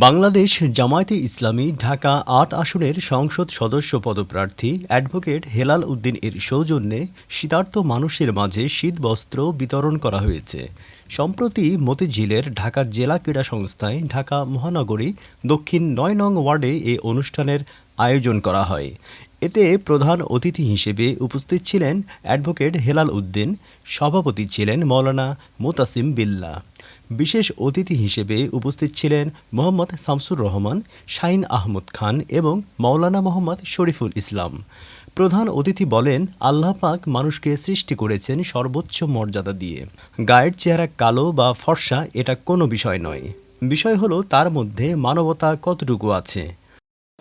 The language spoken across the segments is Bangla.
বাংলাদেশ জামায়াতে ইসলামী ঢাকা ৮ আসনের সংসদ সদস্য পদপ্রার্থী অ্যাডভোকেট হেলাল উদ্দিন এর সৌজন্যে শীতার্ত মানুষের মাঝে শীতবস্ত্র বিতরণ করা হয়েছে। সম্প্রতি মতিঝিলের ঢাকা জেলা ক্রীড়া সংস্থায় ঢাকা মহানগরী দক্ষিণ ৯ নং ওয়ার্ডে এ অনুষ্ঠানের আয়োজন করা হয়। এতে প্রধান অতিথি হিসেবে উপস্থিত ছিলেন অ্যাডভোকেট হেলাল উদ্দিন, সভাপতি ছিলেন মাওলানা মোতাসিম বিল্লাহ। বিশেষ অতিথি হিসেবে উপস্থিত ছিলেন মোহাম্মদ শামসুর রহমান, শাহিন আহমদ খান এবং মাওলানা মোহাম্মদ শরীফুল ইসলাম। প্রধান অতিথি বলেন, আল্লাহ পাক মানুষকে সৃষ্টি করেছেন সর্বোচ্চ মর্যাদা দিয়ে। গায়ের চেহারা কালো বা ফর্সা এটা কোনো বিষয় নয়, বিষয় হলো তার মধ্যে মানবতা কতটুকু আছে।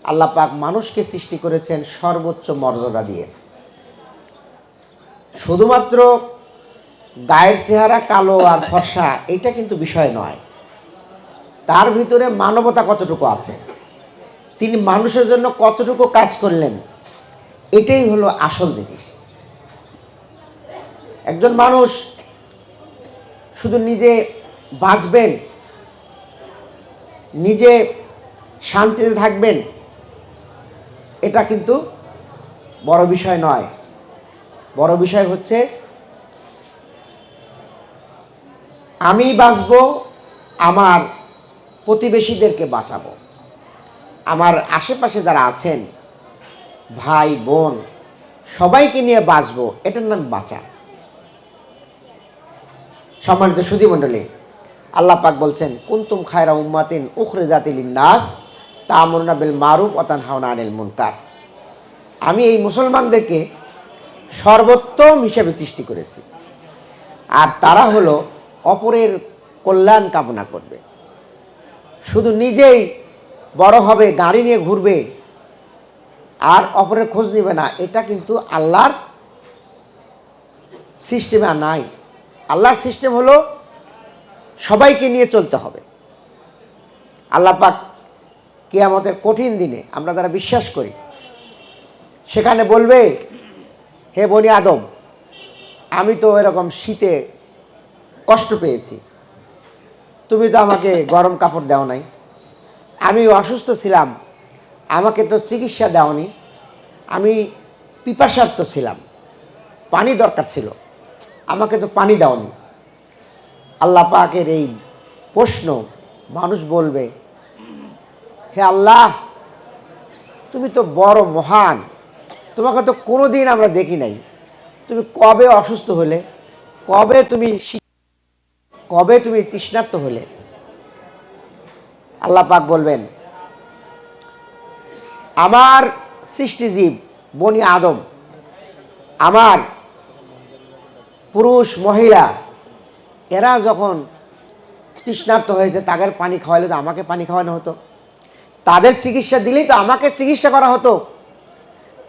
আল্লাহ পাক মানুষকে সৃষ্টি করেছেন সর্বোচ্চ মর্যাদা দিয়ে। শুধুমাত্র গায়ের চেহারা কালো আর ফর্সা এটা কিন্তু বিষয় নয়, তার ভিতরে মানবতা কতটুকু আছে, তিনি মানুষের জন্য কতটুকু কাজ করলেন, এটাই হলো আসল জিনিস। একজন মানুষ শুধু নিজে বাঁচবেন, নিজে শান্তিতে থাকবেন, এটা কিন্তু বড় বিষয় নয়। বড় বিষয় হচ্ছে আমি বাঁচব, আমার প্রতিবেশীদেরকে বাঁচাবো, আমার আশেপাশে যারা আছেন ভাই বোন সবাইকে নিয়ে বাঁচবো, এটার নাম বাঁচা। সম্মানিত সুধীমণ্ডলী, আল্লাহ পাক বলছেন, কুনতুম খায়রা উম্মাতিন উখরিজাত লিন-নাস তা'মুরুনা বিল মারুফ ওয়া তানহাউনা আনিল মুনকার। আমি এই মুসলমানদেরকে সর্বোত্তম হিসেবে সৃষ্টি করেছি, আর তারা হলো অপরের কল্যাণ কামনা করবে। শুধু নিজেই বড় হবে, গাড়ি নিয়ে ঘুরবে আর অপরের খোঁজ নেবে না, এটা কিন্তু আল্লাহর সিস্টেমে নাই। আল্লাহর সিস্টেম হলো সবাইকে নিয়ে চলতে হবে। আল্লাহ পাক কিয়ামতের কঠিন দিনে আমরা যারা বিশ্বাস করি, সেখানে বলবে, হে বনি আদম, আমি তো এরকম শীতে কষ্ট পেয়েছি, তুমি তো আমাকে গরম কাপড় দাও নাই, আমি অসুস্থ ছিলাম, আমাকে তো চিকিৎসা দাওনি, আমি পিপাসার্ত ছিলাম, পানি দরকার ছিল, আমাকে তো পানি দাওনি। আল্লাহ পাকের এই প্রশ্ন মানুষ বলবে, হে আল্লাহ, তুমি তো বড় মহান, তোমাকে তো কোনো দিন আমরা দেখি নাই, তুমি কবে অসুস্থ হলে, কবে তুমি তৃষ্ণার্ত হলে? আল্লাহ পাক বলবেন, আমার সৃষ্টিজীব বনি আদম, আমার পুরুষ মহিলা, এরা যখন তৃষ্ণার্ত হয়েছে, তাদের পানি খাওয়াইলে তো আমাকে পানি খাওয়ানো হতো, তাদের চিকিৎসা দিলেই তো আমাকে চিকিৎসা করা হতো,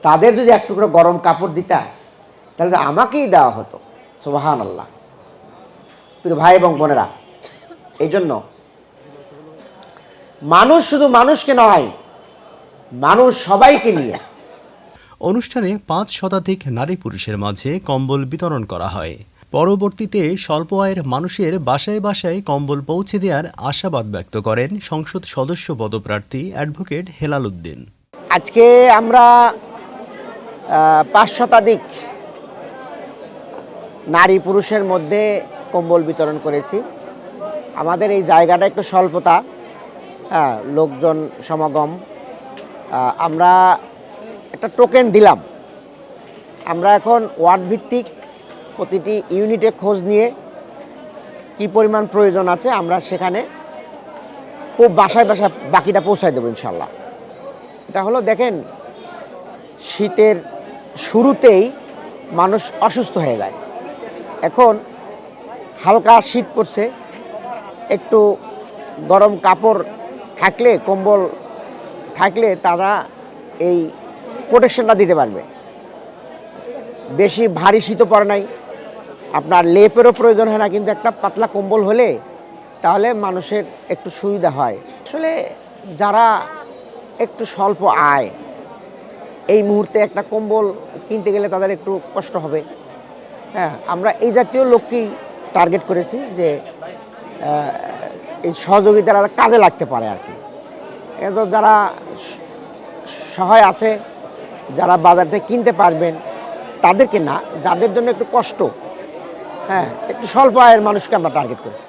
তাদের যদি একটু করে গরম কাপড় দিতা তাহলে তো আমাকেই দেওয়া হতো। সুবহানাল্লাহ। প্রিয় ভাই এবং বোনেরা, এই জন্য মানুষ শুধু মানুষকে নয়, মানুষ সবাইকে নিয়ে। অনুষ্ঠানে ৫ শতাধিক নারী পুরুষের মাঝে কম্বল বিতরণ করা হয়। পরবর্তীতে স্বল্প আয়ের মানুষের বাসায় বাসায় কম্বল পৌঁছে দেওয়ার আশাবাদ ব্যক্ত করেন সংসদ সদস্য পদপ্রার্থী অ্যাডভোকেট হেলাল উদ্দিন। আজকে আমরা ৫ শতাধিক নারী পুরুষের মধ্যে কম্বল বিতরণ করেছি। আমাদের এই জায়গাটা একটু স্বল্পতা, লোকজন সমাগম, আমরা একটা টোকেন দিলাম। আমরা এখন ওয়ার্ড ভিত্তিক প্রতিটি ইউনিটে খোঁজ নিয়ে কি পরিমাণ প্রয়োজন আছে আমরা সেখানে খুব বাসায় বাসায় বাকিটা পৌঁছায় দেবো ইনশাল্লাহ। এটা হলো, দেখেন, শীতের শুরুতেই মানুষ অসুস্থ হয়ে যায়। এখন হালকা শীত পড়ছে, একটু গরম কাপড় থাকলে, কম্বল থাকলে তারা এই প্রোটেকশনটা দিতে পারবে। বেশি ভারী শীতও পড়ে নাই, আপনার লেপেরও প্রয়োজন হয় না, কিন্তু একটা পাতলা কম্বল হলে তাহলে মানুষের একটু সুবিধা হয়। আসলে যারা একটু স্বল্প আয়, এই মুহূর্তে একটা কম্বল কিনতে গেলে তাদের একটু কষ্ট হবে। আমরা এই জাতীয় লোককেই টার্গেট করেছি যে এই সহযোগিতার কাজে লাগতে পারে আর কি। এতো যারা সহায় আছে, যারা বাজার থেকে কিনতে পারবেন তাদেরকে না, যাদের জন্য একটু কষ্ট, হ্যাঁ একটু স্বল্প আয়ের মানুষকে আমরা টার্গেট করেছি।